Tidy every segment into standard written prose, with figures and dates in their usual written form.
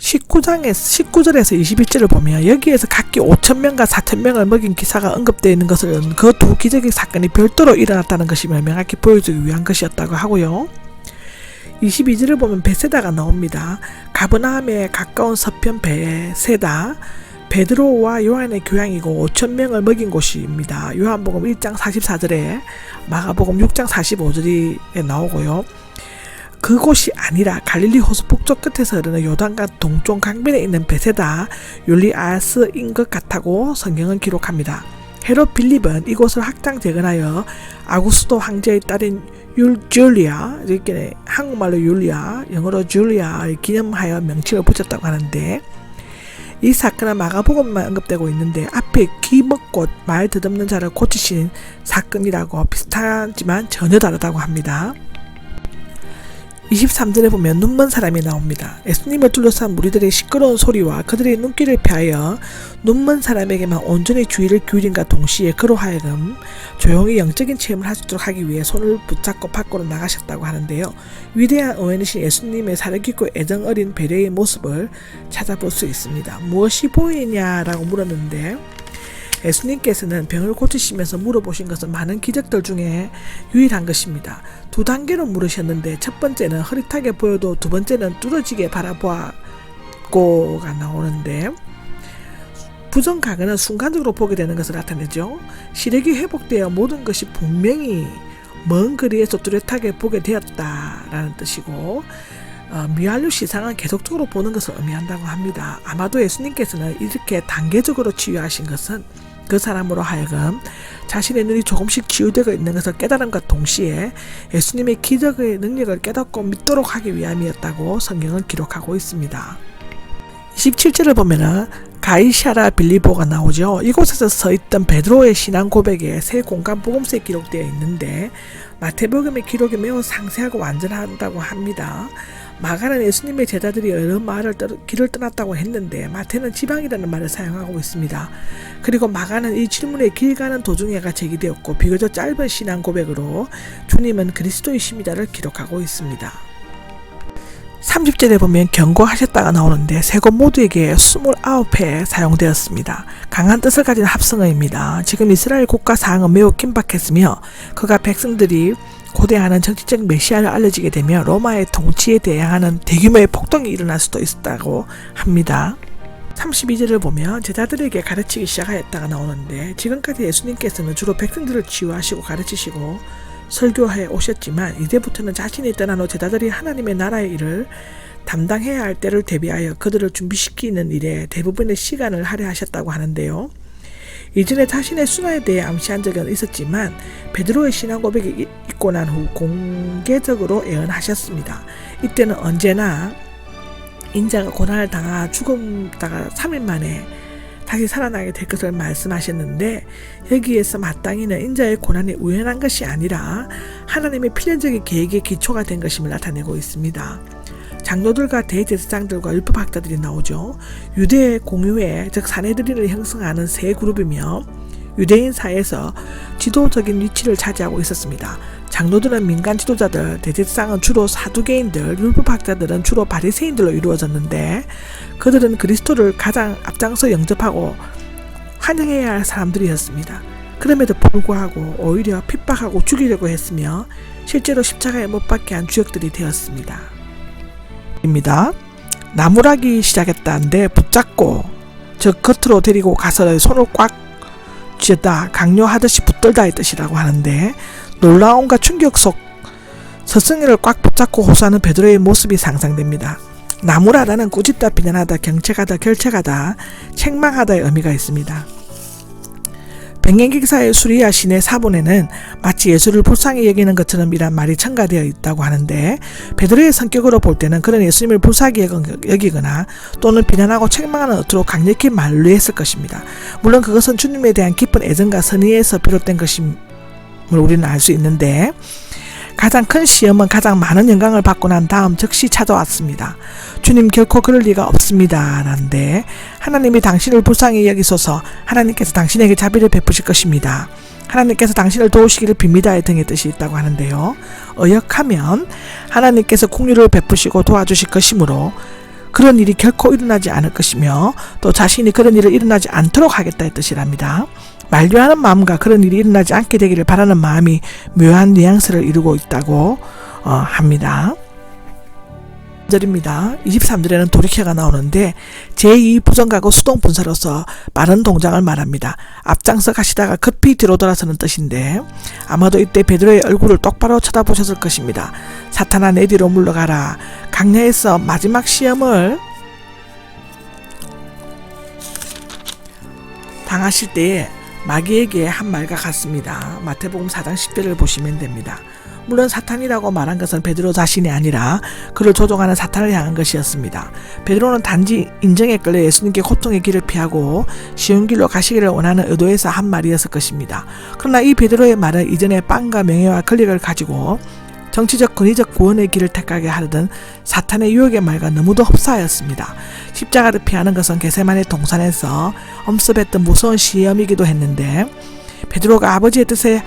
19절에서 21절을 보면 여기에서 각기 5,000명과 4,000명을 먹인 기사가 언급되어 있는 것은 그 두 기적의 사건이 별도로 일어났다는 것임을 명확히 보여주기 위한 것이었다고 하고요. 22절을 보면 베세다가 나옵니다. 가버나움에 가까운 서편 베세다, 베드로와 요한의 교양이고 5,000명을 먹인 곳입니다. 요한복음 1장 44절에 마가복음 6장 45절에 나오고요. 그곳이 아니라 갈릴리 호수 북쪽 끝에서 흐르는 요단강 동쪽 강변에 있는 베세다 율리아스인 것 같다고 성경은 기록합니다. 헤롯 빌립은 이곳을 확장 재건하여 아구스도 황제의 딸인 줄리아, 이렇게 한국말로 율리아, 영어로 줄리아를 기념하여 명칭을 붙였다고 하는데, 이 사건은 마가복음만 언급되고 있는데 앞에 귀 먹고 말 더듬는 자를 고치신 사건이라고 비슷하지만 전혀 다르다고 합니다. 23절에 보면 눈먼 사람이 나옵니다. 예수님을 둘러싼 무리들의 시끄러운 소리와 그들의 눈길을 피하여 눈먼 사람에게만 온전히 주의를 기울인과 동시에 그로 하여금 조용히 영적인 체험을 할 수 있도록 하기 위해 손을 붙잡고 밖으로 나가셨다고 하는데요. 위대한 어머니신 예수님의 사려깊고 애정어린 배려의 모습을 찾아볼 수 있습니다. 무엇이 보이냐라고 물었는데, 예수님께서는 병을 고치시면서 물어보신 것은 많은 기적들 중에 유일한 것입니다. 두 단계로 물으셨는데, 첫 번째는 흐릿하게 보여도 두 번째는 뚫어지게 바라보고가 나오는데, 부정각은 순간적으로 보게 되는 것을 나타내죠. 시력이 회복되어 모든 것이 분명히 먼 거리에서 뚜렷하게 보게 되었다라는 뜻이고, 미완료 시상은 계속적으로 보는 것을 의미한다고 합니다. 아마도 예수님께서는 이렇게 단계적으로 치유하신 것은 그 사람으로 하여금 자신의 눈이 조금씩 치유되고 있는 것을 깨달음과 동시에 예수님의 기적의 능력을 깨닫고 믿도록 하기 위함이었다고 성경은 기록하고 있습니다. 27절을 보면은 가이샤라 빌리보가 나오죠. 이곳에서 서 있던 베드로의 신앙 고백에 세 공간 복음서에 기록되어 있는데, 마태복음의 기록이 매우 상세하고 완전하다고 합니다. 마가는 예수님의 제자들이 여러 길을 떠났다고 했는데, 마태는 지방이라는 말을 사용하고 있습니다. 그리고 마가는 이 질문에 길 가는 도중에가 제기되었고, 비교적 짧은 신앙 고백으로 주님은 그리스도이십니다를 기록하고 있습니다. 30절에 보면 경고하셨다가 나오는데, 세 곳 모두에게 29회 사용되었습니다. 강한 뜻을 가진 합성어입니다. 지금 이스라엘 국가 상황은 매우 긴박했으며 그가 백성들이 고대하는 정치적 메시아를 알려지게 되면 로마의 통치에 대항하는 대규모의 폭동이 일어날 수도 있었다고 합니다. 32절을 보면 제자들에게 가르치기 시작하였다가 나오는데, 지금까지 예수님께서는 주로 백성들을 치유하시고 가르치시고 설교해 오셨지만 이제부터는 자신이 떠난 후 제자들이 하나님의 나라의 일을 담당해야 할 때를 대비하여 그들을 준비시키는 일에 대부분의 시간을 할애하셨다고 하는데요. 이전에 자신의 순환에 대해 암시한 적은 있었지만 베드로의 신앙 고백이 있고 난 후 공개적으로 예언하셨습니다. 이때는 언제나 인자가 고난을 당하 죽음다가 3일 만에 다시 살아나게 될 것을 말씀하셨는데, 여기에서 마땅히는 인자의 고난이 우연한 것이 아니라 하나님의 필연적인 계획의 기초가 된 것임을 나타내고 있습니다. 장로들과 대제사장들과 율법학자들이 나오죠. 유대 공유회, 즉 사내들인을 형성하는 세 그룹이며 유대인 사회에서 지도적인 위치를 차지하고 있었습니다. 장로들은 민간 지도자들, 대제사장은 주로 사두개인들, 율법학자들은 주로 바리새인들로 이루어졌는데, 그들은 그리스도를 가장 앞장서 영접하고 환영해야 할 사람들이었습니다. 그럼에도 불구하고 오히려 핍박하고 죽이려고 했으며 실제로 십자가에 못 박게 한 주역들이 되었습니다. 나무라기 시작했다는데 붙잡고 즉 겉으로 데리고 가서 손을 꽉 쥐었다, 강요하듯이 붙들다의 뜻이라고 하는데, 놀라움과 충격 속 스승을 꽉 붙잡고 호소하는 베드로의 모습이 상상됩니다. 나무라다는 꾸짖다, 비난하다, 경책하다, 결책하다, 책망하다의 의미가 있습니다. 백년기사의 수리아 신의 사본에는 마치 예수를 불쌍히 여기는 것처럼 이란 말이 첨가되어 있다고 하는데, 베드로의 성격으로 볼 때는 그런 예수님을 불쌍히 여기거나 또는 비난하고 책망하는 어투로 강력히 만류했을 것입니다. 물론 그것은 주님에 대한 깊은 애정과 선의에서 비롯된 것임을 우리는 알 수 있는데, 가장 큰 시험은 가장 많은 영광을 받고 난 다음 즉시 찾아왔습니다. 주님 결코 그럴 리가 없습니다 라는데, 하나님이 당신을 불쌍히 여기소서, 하나님께서 당신에게 자비를 베푸실 것입니다, 하나님께서 당신을 도우시기를 빕니다 등의 뜻이 있다고 하는데요. 어역하면 하나님께서 긍휼을 베푸시고 도와주실 것이므로 그런 일이 결코 일어나지 않을 것이며 또 자신이 그런 일을 일어나지 않도록 하겠다의 뜻이랍니다. 만류하는 마음과 그런 일이 일어나지 않게 되기를 바라는 마음이 묘한 뉘앙스를 이루고 있다고 합니다. 절입니다. 23절에는 돌이켜가 나오는데 제2 부정가고 수동분사로서 빠른 동작을 말합니다. 앞장서 가시다가 급히 뒤로 돌아서는 뜻인데 아마도 이때 베드로의 얼굴을 똑바로 쳐다보셨을 것입니다. 사탄아 내 뒤로 물러가라. 강야에서 마지막 시험을 당하실 때에 마귀에게 한 말과 같습니다. 마태복음 4장 10절을 보시면 됩니다. 물론 사탄이라고 말한 것은 베드로 자신이 아니라 그를 조종하는 사탄을 향한 것이었습니다. 베드로는 단지 인정에 끌려 예수님께 고통의 길을 피하고 쉬운 길로 가시기를 원하는 의도에서 한 말이었을 것입니다. 그러나 이 베드로의 말은 이전에 빵과 명예와 권력을 가지고 정치적 권위적 구원의 길을 택하게 하려던 사탄의 유혹의 말과 너무도 흡사하였습니다. 십자가를 피하는 것은 겟세마네 동산에서 엄습했던 무서운 시험이기도 했는데 베드로가 아버지의 뜻에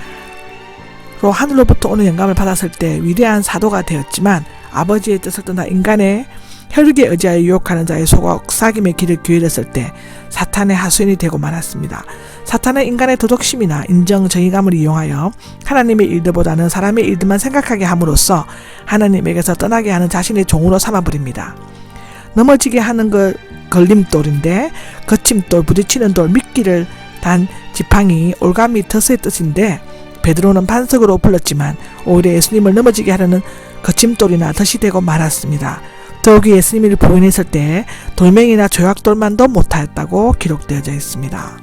하늘로부터 오는 영감을 받았을 때 위대한 사도가 되었지만 아버지의 뜻을 떠나 인간의 혈육에 의지하여 유혹하는 자의 속삭임의 길을 기울였을 때 사탄의 하수인이 되고 말았습니다. 사탄은 인간의 도덕심이나 인정 정의감을 이용하여 하나님의 일들보다는 사람의 일들만 생각하게 함으로써 하나님에게서 떠나게 하는 자신의 종으로 삼아버립니다. 넘어지게 하는 것 걸림돌인데 거침돌, 부딪히는 돌, 미끼를 단 지팡이, 올가미, 덫의 뜻인데 베드로는 반석으로 불렀지만 오히려 예수님을 넘어지게 하려는 거침돌이나 덫이 되고 말았습니다. 더욱이 예수님을 부인했을 때 돌멩이나 조약돌만도 못하였다고 기록되어져 있습니다.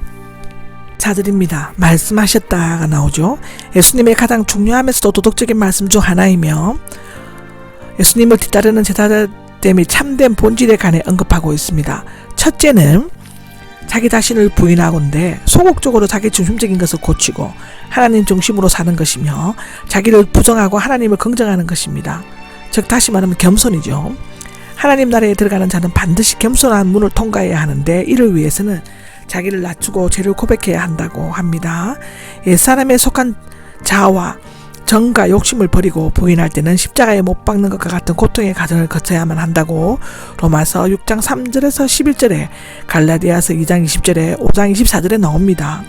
자들입니다. 말씀하셨다가 나오죠. 예수님의 가장 중요하면서도 도덕적인 말씀 중 하나이며 예수님을 뒤따르는 제자됨이 참된 본질에 관해 언급하고 있습니다. 첫째는 자기 자신을 부인하건대 소극적으로 자기 중심적인 것을 고치고 하나님 중심으로 사는 것이며 자기를 부정하고 하나님을 긍정하는 것입니다. 즉 다시 말하면 겸손이죠. 하나님 나라에 들어가는 자는 반드시 겸손한 문을 통과해야 하는데 이를 위해서는 자기를 낮추고 죄를 고백해야 한다고 합니다. 옛사람에 속한 자아와 정과 욕심을 버리고 부인할 때는 십자가에 못 박는 것과 같은 고통의 과정을 거쳐야만 한다고 로마서 6장 3절에서 11절에 갈라디아서 2장 20절에 5장 24절에 나옵니다.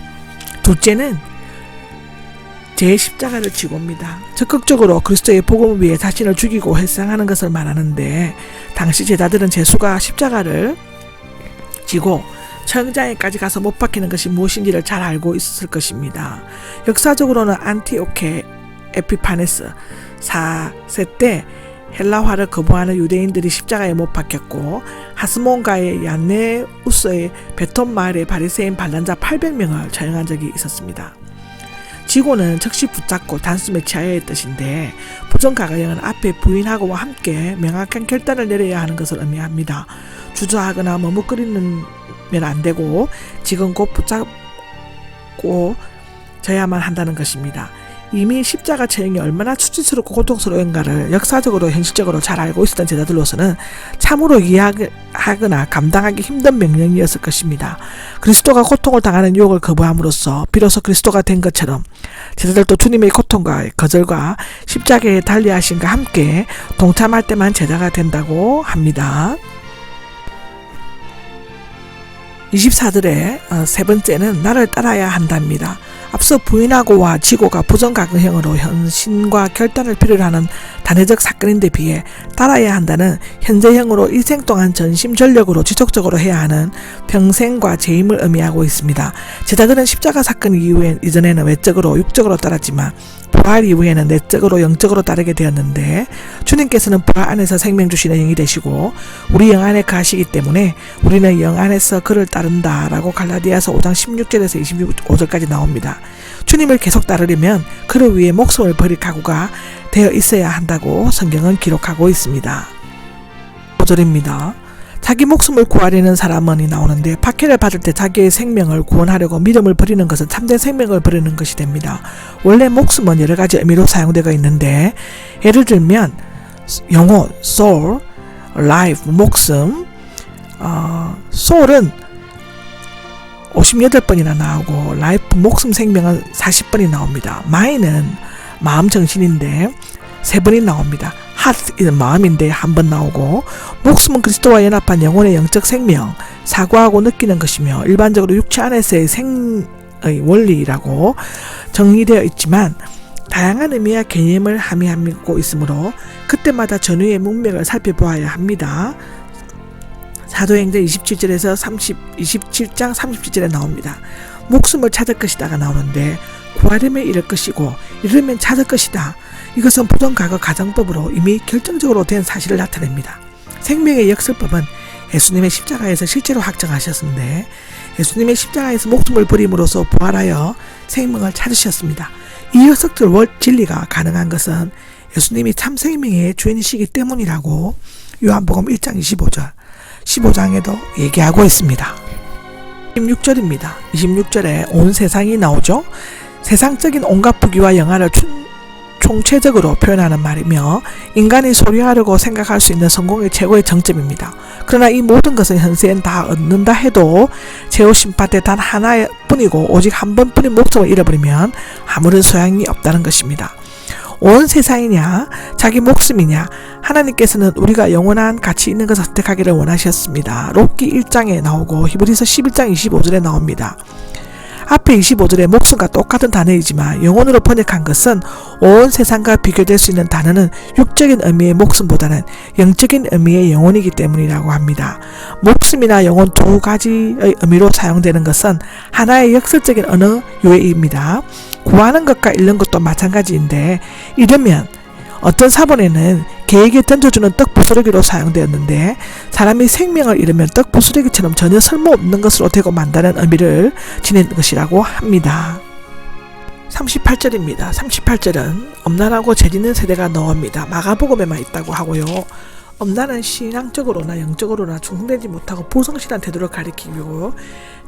둘째는 제 십자가를 지고 옵니다. 적극적으로 그리스도의 복음을 위해 자신을 죽이고 회상하는 것을 말하는데 당시 제자들은 제수가 십자가를 지고 천장에까지 가서 못 박히는 것이 무엇인지를 잘 알고 있었을 것입니다. 역사적으로는 안티오케 에피파네스 4세 때 헬라화를 거부하는 유대인들이 십자가에 못 박혔고 하스몬가의 얀네우스의 베톤 마을의 바리새인 반란자 800명을 처형한 적이 있었습니다. 지고는 즉시 붙잡고 단숨에 취하여의 뜻인데 부정가가형은 앞에 부인하고와 함께 명확한 결단을 내려야 하는 것을 의미합니다. 주저하거나 머뭇거리면 안 되고 지금 곧 붙잡고 져야만 한다는 것입니다. 이미 십자가 처형이 얼마나 수치스럽고 고통스러운가를 역사적으로 현실적으로 잘 알고 있었던 제자들로서는 참으로 이해하거나 감당하기 힘든 명령이었을 것입니다. 그리스도가 고통을 당하는 유혹을 거부함으로써 비로소 그리스도가 된 것처럼 제자들도 주님의 고통과 거절과 십자가에 달리하심과 함께 동참할 때만 제자가 된다고 합니다. 24절의 세 번째는 나를 따라야 한답니다. 앞서 부인하고와 지고가 부정가능형으로 현신과 결단을 필요로 하는 단회적 사건인데 비해 따라야 한다는 현재형으로 일생 동안 전심전력으로 지속적으로 해야 하는 평생과 재임을 의미하고 있습니다. 제자들은 십자가 사건 이전에는 외적으로 육적으로 따랐지만 부활 이후에는 내적으로 영적으로 따르게 되었는데 주님께서는 부활 안에서 생명 주시는 영이 되시고 우리 영 안에 가시기 때문에 우리는 영 안에서 그를 따른다라고 갈라디아서 5장 16절에서 25절까지 나옵니다. 주님을 계속 따르려면 그를 위해 목숨을 버릴 각오가 되어 있어야 한다고 성경은 기록하고 있습니다. 5절입니다. 자기 목숨을 구하려는 사람은 나오는데 박해를 받을 때 자기의 생명을 구원하려고 믿음을 버리는 것은 참된 생명을 버리는 것이 됩니다. 원래 목숨은 여러 가지 의미로 사용되고 있는데 예를 들면 영혼, soul, life, 목숨, soul은 58번이나 나오고 life, 목숨, 생명은 40번이 나옵니다. mind는 마음, 정신인데 3번이 나옵니다. heart은 마음인데 한 번 나오고, 목숨은 그리스도와 연합한 영혼의 영적 생명, 사고하고 느끼는 것이며 일반적으로 육체 안에서의 생의 원리라고 정의되어 있지만 다양한 의미와 개념을 함의하고 있으므로 그때마다 전후의 문맥을 살펴보아야 합니다. 사도행전 27절에서 27장 37절에 나옵니다. 목숨을 찾을 것이다가 나오는데 구하려면 잃을 것이고 잃으면 찾을 것이다. 이것은 보던 과거 가정법으로 이미 결정적으로 된 사실을 나타냅니다. 생명의 역설법은 예수님의 십자가에서 실제로 확정하셨는데 예수님의 십자가에서 목숨을 버림으로써 부활하여 생명을 찾으셨습니다. 이 역설적 진리가 가능한 것은 예수님이 참 생명의 주인이시기 때문이라고 요한복음 1장 25절 15장에도 얘기하고 있습니다. 26절입니다. 26절에 온 세상이 나오죠. 세상적인 온갖 부귀와 영화를 총체적으로 표현하는 말이며 인간이 소유하려고 생각할 수 있는 성공의 최고의 정점입니다. 그러나 이 모든 것은 현세엔 다 얻는다 해도 최후 심판 때 단 하나뿐이고 오직 한 번뿐인 목숨을 잃어버리면 아무런 소양이 없다는 것입니다. 온 세상이냐 자기 목숨이냐 하나님께서는 우리가 영원한 가치 있는 것을 선택하기를 원하셨습니다. 록기 1장에 나오고 히브리서 11장 25절에 나옵니다. 앞에 25절에 목숨과 똑같은 단어이지만 영혼으로 번역한 것은 온 세상과 비교될 수 있는 단어는 육적인 의미의 목숨보다는 영적인 의미의 영혼이기 때문이라고 합니다. 목숨이나 영혼 두 가지의 의미로 사용되는 것은 하나의 역설적인 언어 유해입니다. 구하는 것과 잃는 것도 마찬가지인데 이러면 어떤 사본에는 개에게 던져주는 떡 부스러기로 사용되었는데 사람이 생명을 잃으면 떡 부스러기처럼 전혀 쓸모없는 것으로 되고 만다는 의미를 지닌 것이라고 합니다. 38절입니다. 38절은 엄난하고 죄짓는 세대가 나옵니다. 마가복음에만 있다고 하고요. 엄난은 신앙적으로나 영적으로나 충성되지 못하고 불성실한 태도를 가리키고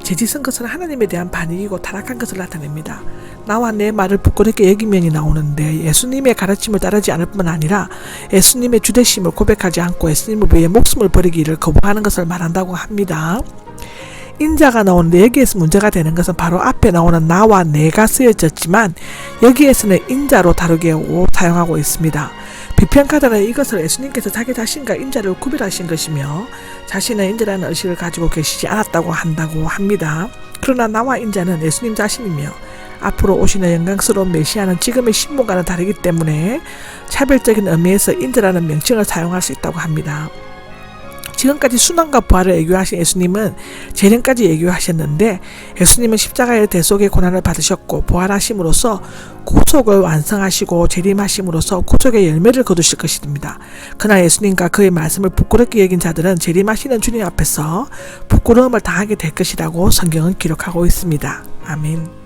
죄짓은 것은 하나님에 대한 반역이고 타락한 것을 나타냅니다. 나와 내 말을 부끄럽게 여기면이 나오는데 예수님의 가르침을 따르지 않을 뿐 아니라 예수님의 주되심을 고백하지 않고 예수님을 위해 목숨을 버리기를 거부하는 것을 말한다고 합니다. 인자가 나오는데 여기에서 문제가 되는 것은 바로 앞에 나오는 나와 내가 쓰여졌지만 여기에서는 인자로 다르게 사용하고 있습니다. 비평가들은 이것을 예수님께서 자기 자신과 인자를 구별하신 것이며 자신은 인자라는 의식을 가지고 계시지 않았다고 한다고 합니다. 그러나 나와 인자는 예수님 자신이며 앞으로 오시는 영광스러운 메시아는 지금의 신분과는 다르기 때문에 차별적인 의미에서 인자라는 명칭을 사용할 수 있다고 합니다. 지금까지 순환과 부활을 예교하신 예수님은 재림까지 예교하셨는데 예수님은 십자가의 대속의 고난을 받으셨고 부활하심으로써 구속을 완성하시고 재림하심으로써 구속의 열매를 거두실 것입니다. 그러나 예수님과 그의 말씀을 부끄럽게 여긴 자들은 재림하시는 주님 앞에서 부끄러움을 당하게 될 것이라고 성경은 기록하고 있습니다. 아멘.